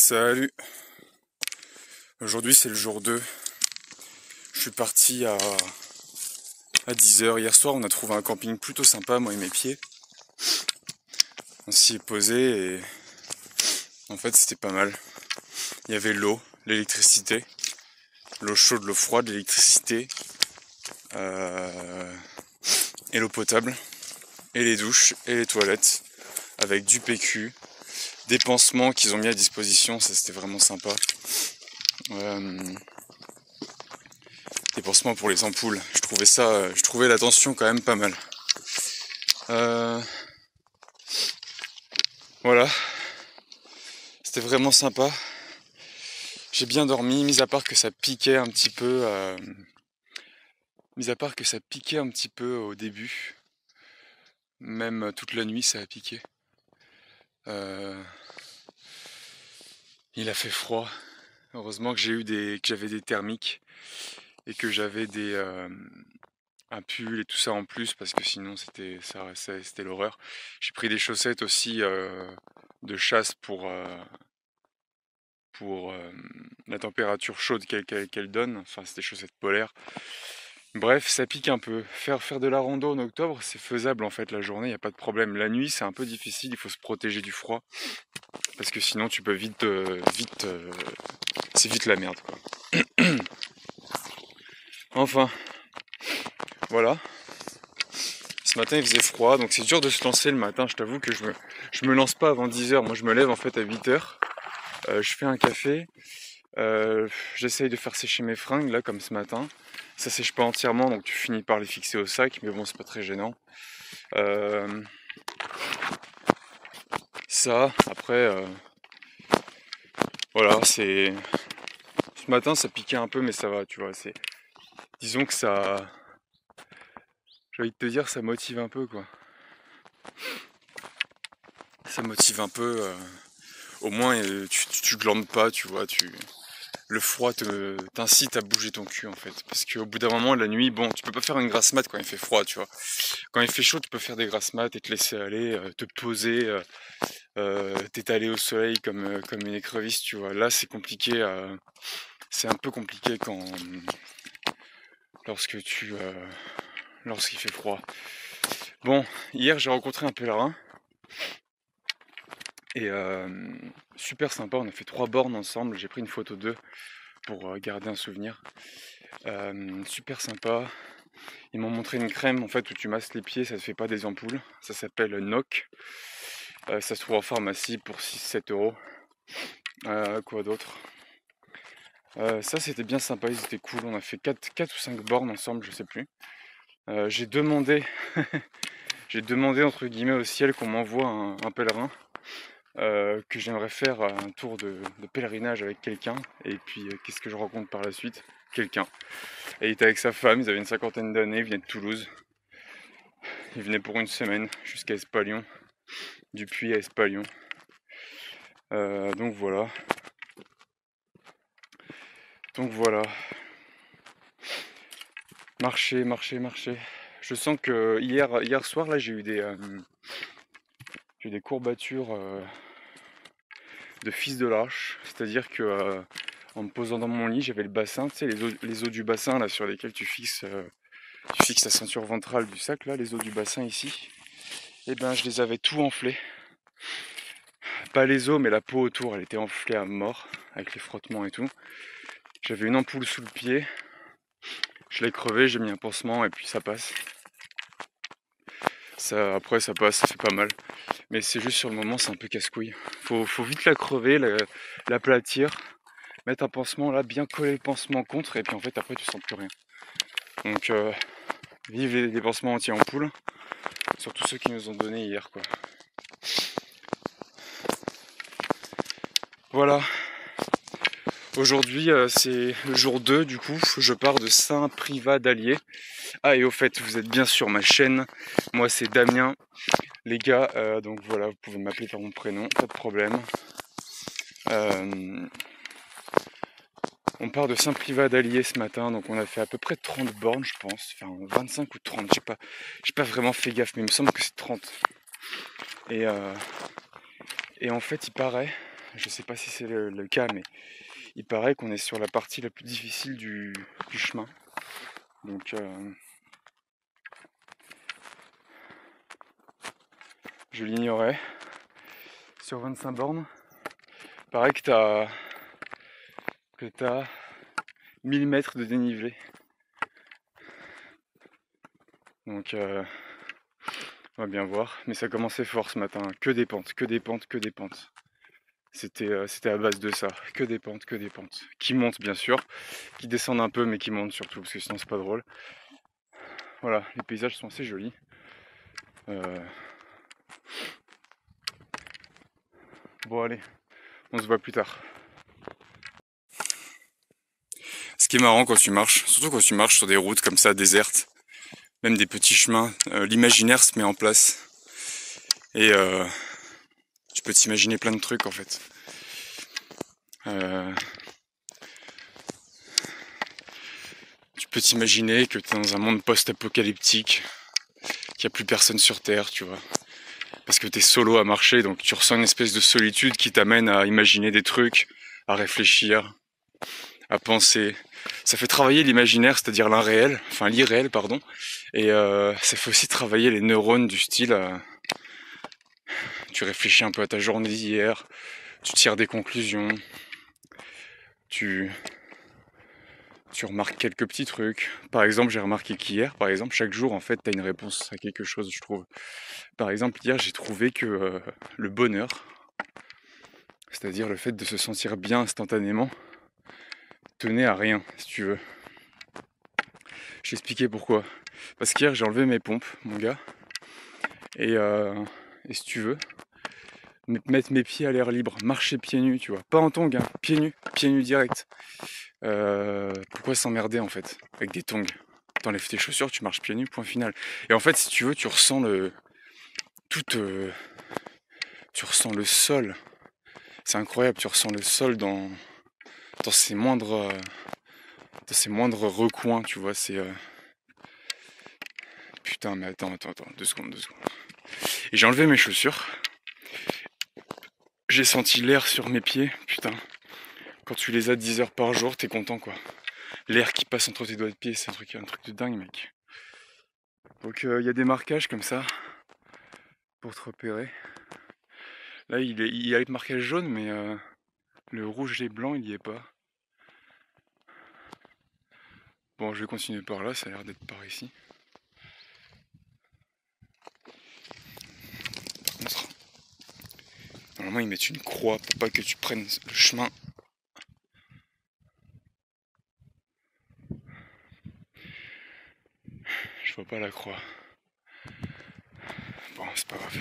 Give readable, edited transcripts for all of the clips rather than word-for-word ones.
Salut. Aujourd'hui c'est le jour 2. Je suis parti à 10h. Hier soir on a trouvé un camping plutôt sympa, moi et mes pieds. On s'y est posé et en fait c'était pas mal. Il y avait l'eau, l'électricité, l'eau chaude, l'eau froide, l'électricité, et l'eau potable, et les douches, et les toilettes, avec du PQ, des pansements qu'ils ont mis à disposition, ça c'était vraiment sympa. Des pansements pour les ampoules. Je trouvais l'attention quand même pas mal. Voilà. C'était vraiment sympa. J'ai bien dormi, mis à part que ça piquait un petit peu. Au début. Même toute la nuit ça a piqué. Il a fait froid. Heureusement que j'avais des thermiques et que j'avais un pull et tout ça en plus, parce que sinon c'était l'horreur. J'ai pris des chaussettes aussi de chasse pour la température chaude qu'elle donne. Enfin, c'est des chaussettes polaires. Bref, ça pique un peu. Faire de la rando en octobre, c'est faisable en fait la journée, il n'y a pas de problème. La nuit, c'est un peu difficile, il faut se protéger du froid. Parce que sinon, tu peux c'est vite la merde, quoi. Enfin, voilà. Ce matin, il faisait froid, donc c'est dur de se lancer le matin. Je t'avoue que je me lance pas avant 10h. Moi, je me lève en fait à 8h. Je fais un café. J'essaye de faire sécher mes fringues, là, comme ce matin. Ça sèche pas entièrement, donc tu finis par les fixer au sac, mais bon, c'est pas très gênant. Ça, après, voilà, ce matin, ça piquait un peu, mais ça va, tu vois. Disons que ça... J'ai envie de te dire, ça motive un peu, quoi. Ça motive un peu. Au moins, tu glandes pas, tu vois. Le froid t'incite à bouger ton cul, en fait. Parce qu'au bout d'un moment, la nuit, bon, tu peux pas faire une grasse mat quand il fait froid, tu vois. Quand il fait chaud, tu peux faire des grasses mat et te laisser aller, te poser, t'étaler au soleil comme une écrevisse, tu vois. Là, c'est compliqué. C'est un peu compliqué lorsqu'il fait froid. Bon, hier, j'ai rencontré un pèlerin. Et super sympa, on a fait 3 bornes ensemble, j'ai pris une photo d'eux pour garder un souvenir. Super sympa. Ils m'ont montré une crème en fait où tu masses les pieds, ça ne fait pas des ampoules. Ça s'appelle NOC. Ça se trouve en pharmacie pour 6-7 euros. Quoi d'autre? Ça c'était bien sympa, ils étaient cool. On a fait 4 ou 5 bornes ensemble, je sais plus. J'ai demandé entre guillemets au ciel qu'on m'envoie un pèlerin. Que j'aimerais faire un tour de pèlerinage avec quelqu'un. Et puis qu'est-ce que je rencontre par la suite? Quelqu'un. Et il était avec sa femme, ils avaient une 50aine d'années, ils venaient de Toulouse. Ils venaient pour une semaine jusqu'à Espalion, du Puy à Espalion. Donc voilà. Marcher. Je sens que hier soir là j'ai eu des courbatures de fils de lâche. C'est-à-dire que en me posant dans mon lit, j'avais le bassin, tu sais, les os du bassin là sur lesquels tu fixes la ceinture ventrale du sac là, les os du bassin ici. Et ben je les avais tout enflés. Pas les os mais la peau autour, elle était enflée à mort avec les frottements et tout. J'avais une ampoule sous le pied. Je l'ai crevé, j'ai mis un pansement et puis ça passe. Après ça passe, ça fait pas mal. Mais c'est juste sur le moment, c'est un peu casse-couille. Faut vite la crever, l'aplatir, mettre un pansement là, bien coller le pansement contre, et puis en fait après tu sens plus rien. Donc vive les pansements anti-ampoule, surtout ceux qui nous ont donné hier, quoi. Voilà. Aujourd'hui c'est le jour 2 du coup, je pars de Saint-Privat d'Allier. Ah et au fait, vous êtes bien sur ma chaîne, moi c'est Damien. Les gars, donc voilà, vous pouvez m'appeler par mon prénom, pas de problème. On part de Saint-Privat d'Allier ce matin, donc on a fait à peu près 30 bornes, je pense. Enfin, 25 ou 30, j'ai pas vraiment fait gaffe, mais il me semble que c'est 30. Et en fait, il paraît je sais pas si c'est le cas, mais il paraît qu'on est sur la partie la plus difficile du chemin. Donc je l'ignorais. Sur 25 bornes, pareil que t'as 1000 mètres de dénivelé. Donc on va bien voir. Mais ça commençait fort ce matin. Que des pentes, que des pentes, que des pentes. C'était à base de ça. Que des pentes, que des pentes. Qui montent bien sûr, qui descendent un peu mais qui montent surtout parce que sinon c'est pas drôle. Voilà, les paysages sont assez jolis. Bon allez, on se voit plus tard. Ce qui est marrant quand tu marches, surtout quand tu marches sur des routes comme ça, désertes, même des petits chemins, l'imaginaire se met en place. Et tu peux t'imaginer plein de trucs en fait. Tu peux t'imaginer que tu es dans un monde post-apocalyptique, qu'il n'y a plus personne sur Terre, tu vois. Parce que tu es solo à marcher, donc tu ressens une espèce de solitude qui t'amène à imaginer des trucs, à réfléchir, à penser. Ça fait travailler l'imaginaire, c'est-à-dire l'irréel, pardon. Et ça fait aussi travailler les neurones du style... tu réfléchis un peu à ta journée d'hier, tu tires des conclusions, tu remarques quelques petits trucs. Par exemple, j'ai remarqué qu'hier, par exemple, chaque jour, en fait, tu as une réponse à quelque chose, je trouve. Par exemple, hier, j'ai trouvé que le bonheur, c'est-à-dire le fait de se sentir bien instantanément, tenait à rien, si tu veux. Je vais expliquer pourquoi. Parce qu'hier, j'ai enlevé mes pompes, mon gars, et si tu veux, mettre mes pieds à l'air libre, marcher pieds nus, tu vois. Pas en tongs, hein, pieds nus direct. Pourquoi s'emmerder en fait avec des tongs? T'enlèves tes chaussures, tu marches pieds nus, point final. Et en fait, si tu veux, tu ressens tu ressens le sol. C'est incroyable, tu ressens le sol dans ses moindres recoins, tu vois. C'est putain, mais attends, 2 secondes. Et j'ai enlevé mes chaussures. J'ai senti l'air sur mes pieds, putain. Quand tu les as 10 heures par jour, t'es content quoi. L'air qui passe entre tes doigts de pied, c'est un truc de dingue, mec. Donc il y a des marquages comme ça pour te repérer. Là, il y a le marquage jaune, mais le rouge et blanc, il y est pas. Bon, je vais continuer par là, ça a l'air d'être par ici. Par contre, normalement, ils mettent une croix pour pas que tu prennes le chemin. Je vois pas la croix. Bon, c'est pas grave.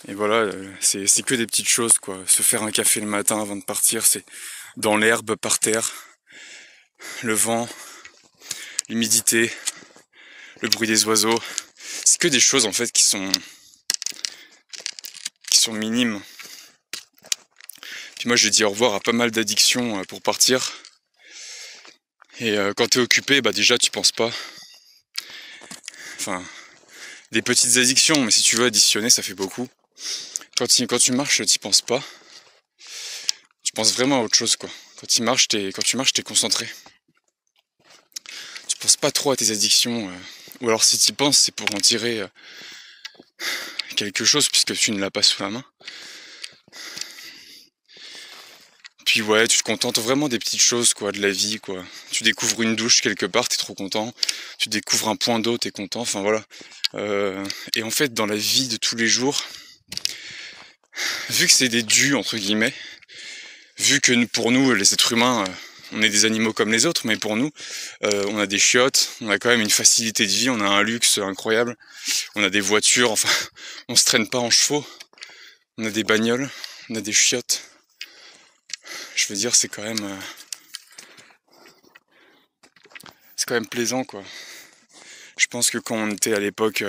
Et voilà, c'est que des petites choses quoi. Se faire un café le matin avant de partir, c'est dans l'herbe, par terre, le vent, l'humidité, le bruit des oiseaux. C'est que des choses en fait qui sont minimes. Puis moi j'ai dit au revoir à pas mal d'addictions pour partir. Et quand t'es occupé, bah déjà tu penses pas. Enfin, des petites addictions, mais si tu veux additionner, ça fait beaucoup. Quand tu marches, t'y penses pas. Tu penses vraiment à autre chose, quoi. Quand tu marches, t'es concentré. Tu penses pas trop à tes addictions. Ou alors si t'y penses, c'est pour en tirer quelque chose, puisque tu ne l'as pas sous la main. Puis ouais, tu te contentes vraiment des petites choses, quoi, de la vie, quoi. Tu découvres une douche quelque part, t'es trop content. Tu découvres un point d'eau, t'es content. Enfin voilà. Et en fait, dans la vie de tous les jours, vu que c'est des dus entre guillemets, vu que pour nous, les êtres humains, on est des animaux comme les autres, mais pour nous, on a des chiottes, on a quand même une facilité de vie, on a un luxe incroyable, on a des voitures, enfin, on se traîne pas en chevaux, on a des bagnoles, on a des chiottes. Je veux dire, c'est quand même plaisant, quoi. Je pense que quand on était à l'époque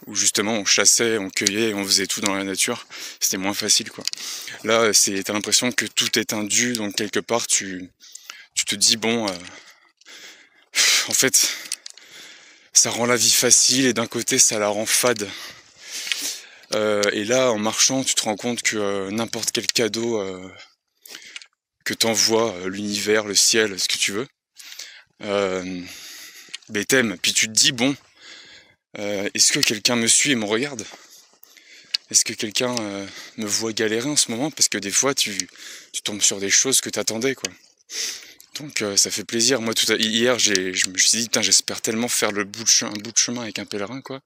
où justement on chassait, on cueillait, on faisait tout dans la nature, c'était moins facile, quoi. Là, t'as l'impression que tout est un dû, donc quelque part tu te dis bon, en fait, ça rend la vie facile et d'un côté ça la rend fade. Et là, en marchant, tu te rends compte que n'importe quel cadeau que t'envoie l'univers, le ciel, ce que tu veux, ben t'aimes. Puis tu te dis, bon, est-ce que quelqu'un me suit et me regarde? Est-ce que quelqu'un me voit galérer en ce moment? Parce que des fois, tu tombes sur des choses que t'attendais, quoi. Donc ça fait plaisir. Moi, hier, je me suis dit, putain, j'espère tellement faire un bout de chemin avec un pèlerin, quoi.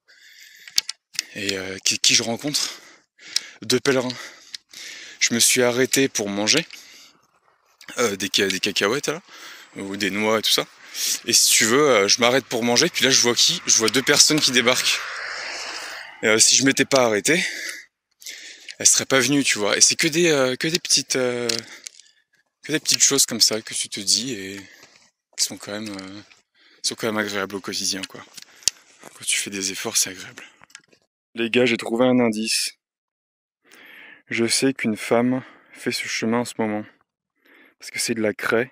Et qui je rencontre? 2 pèlerins. Je me suis arrêté pour manger des cacahuètes, là, ou des noix et tout ça. Et si tu veux, je m'arrête pour manger, puis là, je vois qui? Je vois 2 personnes qui débarquent. Et si je m'étais pas arrêté, elles seraient pas venues, tu vois. Et c'est que des petites choses comme ça que tu te dis et qui sont quand même agréables au quotidien, quoi. Quand tu fais des efforts, c'est agréable. Les gars, j'ai trouvé un indice. Je sais qu'une femme fait ce chemin en ce moment. Parce que c'est de la craie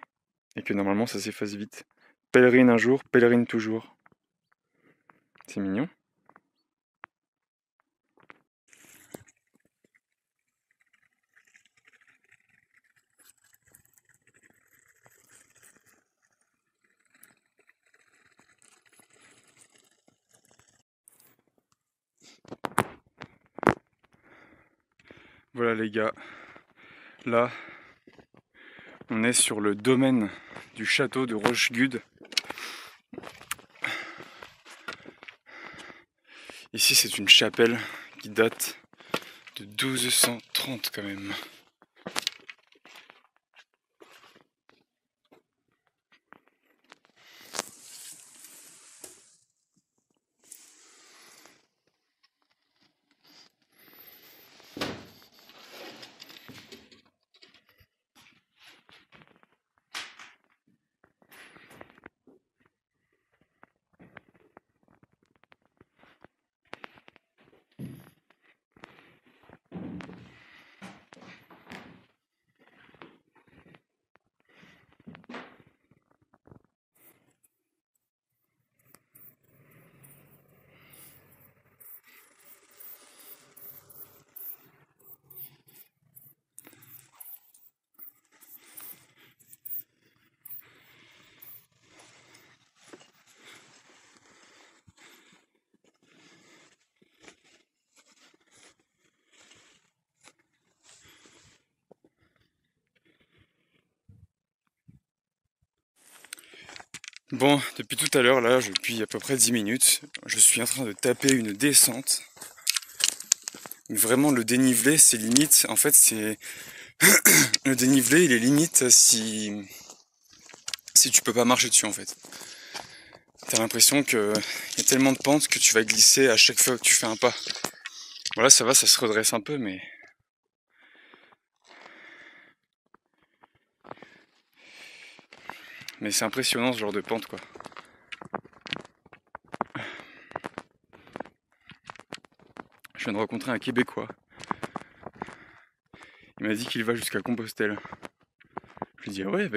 et que normalement ça s'efface vite. Pèlerine un jour, pèlerine toujours. C'est mignon. Voilà les gars, là on est sur le domaine du château de Rochegude. Ici c'est une chapelle qui date de 1230 quand même. Bon, depuis tout à l'heure, là, depuis à peu près 10 minutes, je suis en train de taper une descente. Vraiment, le dénivelé, c'est limite. En fait, c'est le dénivelé, il est limite si tu peux pas marcher dessus, en fait. T'as l'impression que y a tellement de pentes que tu vas glisser à chaque fois que tu fais un pas. Voilà, ça va, ça se redresse un peu, mais c'est impressionnant ce genre de pente, quoi. Je viens de rencontrer un Québécois. Il m'a dit qu'il va jusqu'à Compostelle. Je lui ai dit, ah ouais,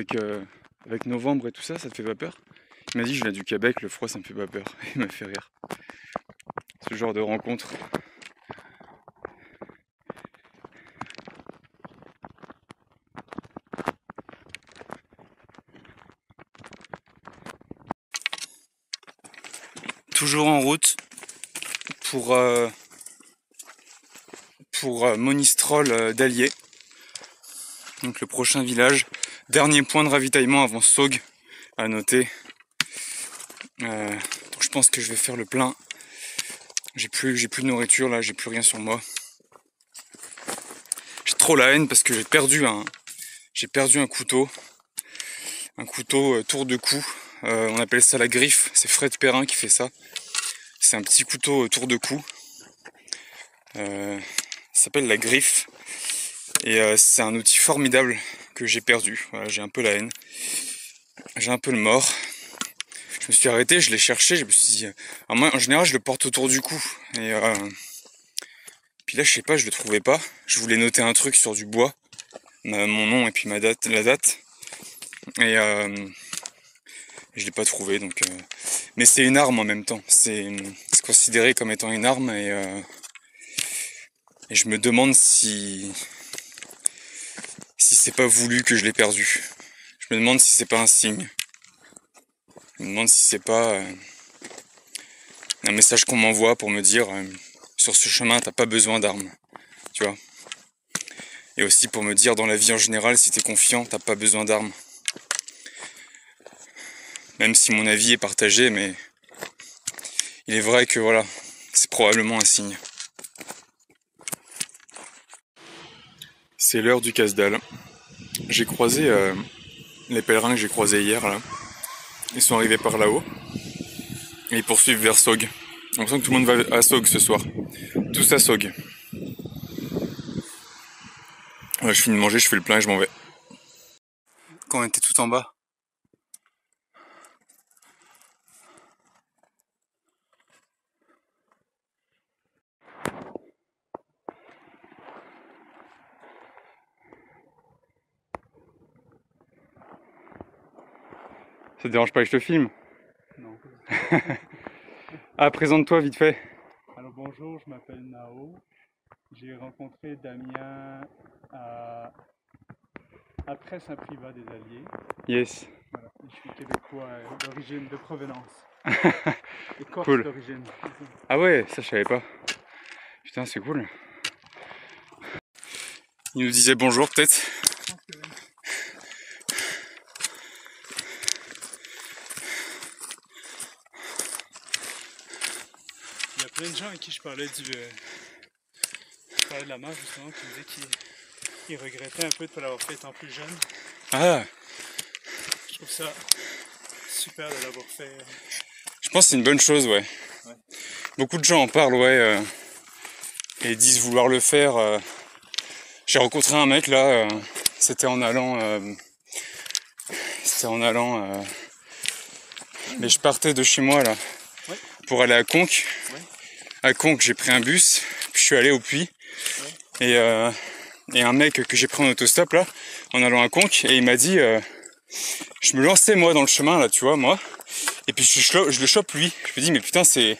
avec novembre et tout ça, ça te fait pas peur? Il m'a dit, je viens du Québec, le froid, ça me fait pas peur. Il m'a fait rire. Ce genre de rencontre. Toujours en route pour Monistrol d'Allier. Donc le prochain village. Dernier point de ravitaillement avant Saugues à noter. Donc je pense que je vais faire le plein. J'ai plus de nourriture là, j'ai plus rien sur moi. J'ai trop la haine parce que j'ai perdu un couteau. Un couteau tour de cou. On appelle ça la griffe. C'est Fred Perrin qui fait ça. C'est un petit couteau tour de cou. Ça s'appelle la griffe. Et c'est un outil formidable que j'ai perdu. Voilà, j'ai un peu la haine. J'ai un peu le mort. Je me suis arrêté, je l'ai cherché, je me suis dit... Alors moi, en général, je le porte autour du cou. Et puis là, je sais pas, je le trouvais pas. Je voulais noter un truc sur du bois. Mon nom et puis la date. Et Je l'ai pas trouvé, donc. Mais c'est une arme en même temps. C'est considéré comme étant une arme et je me demande si c'est pas voulu que je l'ai perdu. Je me demande si c'est pas un signe. Je me demande si c'est pas un message qu'on m'envoie pour me dire sur ce chemin t'as pas besoin d'armes, tu vois. Et aussi pour me dire dans la vie en général, si t'es confiant, t'as pas besoin d'armes. Même si mon avis est partagé, mais il est vrai que voilà, c'est probablement un signe. C'est l'heure du casse-dalle. J'ai croisé les pèlerins que j'ai croisés hier là. Ils sont arrivés par là-haut et ils poursuivent vers Sog. J'ai l'impression que tout le monde va à Sog ce soir. Tous à Sog. Ouais, je finis de manger, je fais le plein et je m'en vais. Quand on était tout en bas. Ça te dérange pas que je te filme? Non. Ah, présente-toi vite fait. Alors bonjour, je m'appelle Nao. J'ai rencontré Damien après Saint-Privat des Alliés. Yes. Voilà. Je suis québécois d'origine, de provenance. Et corse Cool. d'origine. Ah ouais, ça je savais pas. Putain, c'est cool. Il nous disait bonjour peut-être. Il y a plein de gens à qui je parlais de la marche justement, qui me disaient qu'ils regrettaient un peu de ne pas l'avoir fait étant plus jeune. Ah, Je trouve ça super de l'avoir fait. je pense que c'est une bonne chose, ouais. Beaucoup de gens en parlent, ouais, et disent vouloir le faire. J'ai rencontré un mec là, c'était en allant, mais je partais de chez moi là, Ouais. pour aller à Conques. Ouais. À Conques, j'ai pris un bus, puis je suis allé au Puy. Ouais. Et un mec que j'ai pris en autostop là, en allant à Conques, et il m'a dit, je me lançais moi dans le chemin là, tu vois, moi, et puis je le chope lui. Je me dis mais putain c'est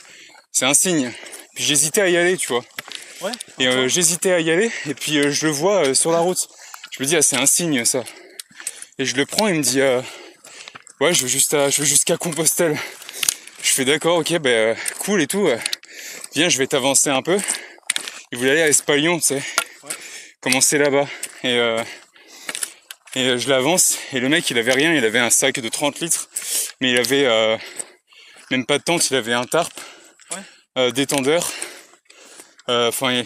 un signe. Puis j'hésitais à y aller, tu vois. Ouais. Et j'hésitais à y aller, et puis je le vois sur la route. Je me dis ah c'est un signe ça. Et je le prends, il me dit ouais je veux jusqu'à Compostelle. Je fais d'accord, ok, ben cool et tout. Viens, je vais t'avancer un peu. Il voulait aller à Espalion, tu sais. Ouais. Commencer là-bas. Et je l'avance. Et le mec, il avait rien. Il avait un sac de 30 litres. Mais il avait même pas de tente. Il avait un tarp. Ouais. Détendeur. Enfin,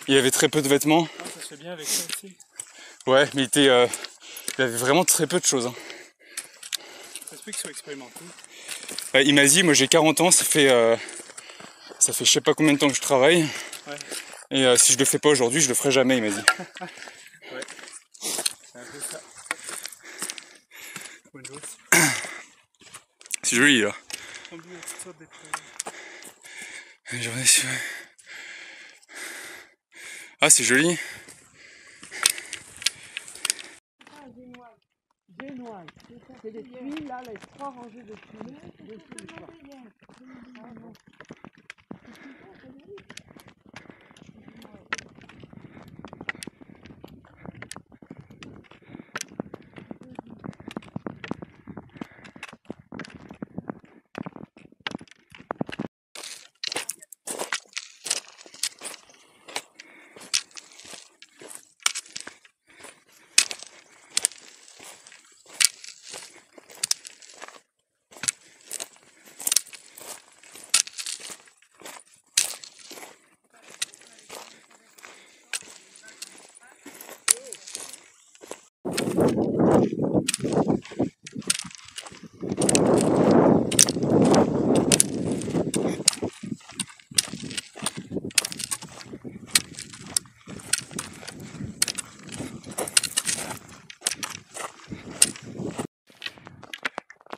il avait très peu de vêtements. Ah, ça se fait bien avec ça aussi. Ouais, mais il avait vraiment très peu de choses. Hein. Ça se peut qu'il soit expérimenté. Il m'a dit, moi j'ai 40 ans, ça fait je sais pas combien de temps que je travaille. Ouais. Et si je le fais pas aujourd'hui, je le ferai jamais, il m'a dit. Ouais, c'est un peu ça. Bonjour. C'est joli là. On dit toutes sortes d'être. Une journée sur... Ah, c'est joli. Génoise. C'est des tuiles, là, les 3 rangées de tuiles.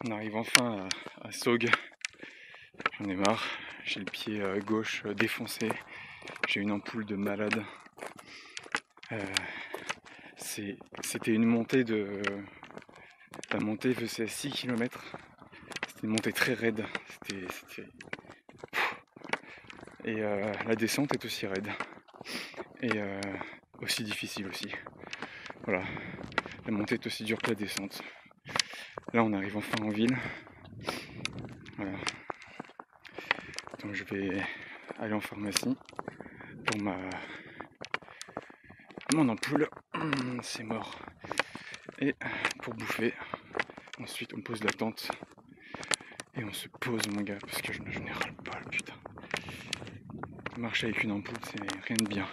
On arrive enfin à Sog. J'en ai marre. J'ai le pied gauche défoncé. J'ai une ampoule de malade. C'était une montée de La montée faisait 6 km. C'était une montée très raide. Et la descente est aussi raide. Et aussi difficile aussi. Voilà. La montée est aussi dure que la descente. Là on arrive enfin en ville. Voilà. Donc je vais aller en pharmacie pour mon ampoule. C'est mort. Et pour bouffer. Ensuite on pose la tente. Et on se pose mon gars parce que je n'ai ras le bol, putain. Marcher avec une ampoule c'est rien de bien.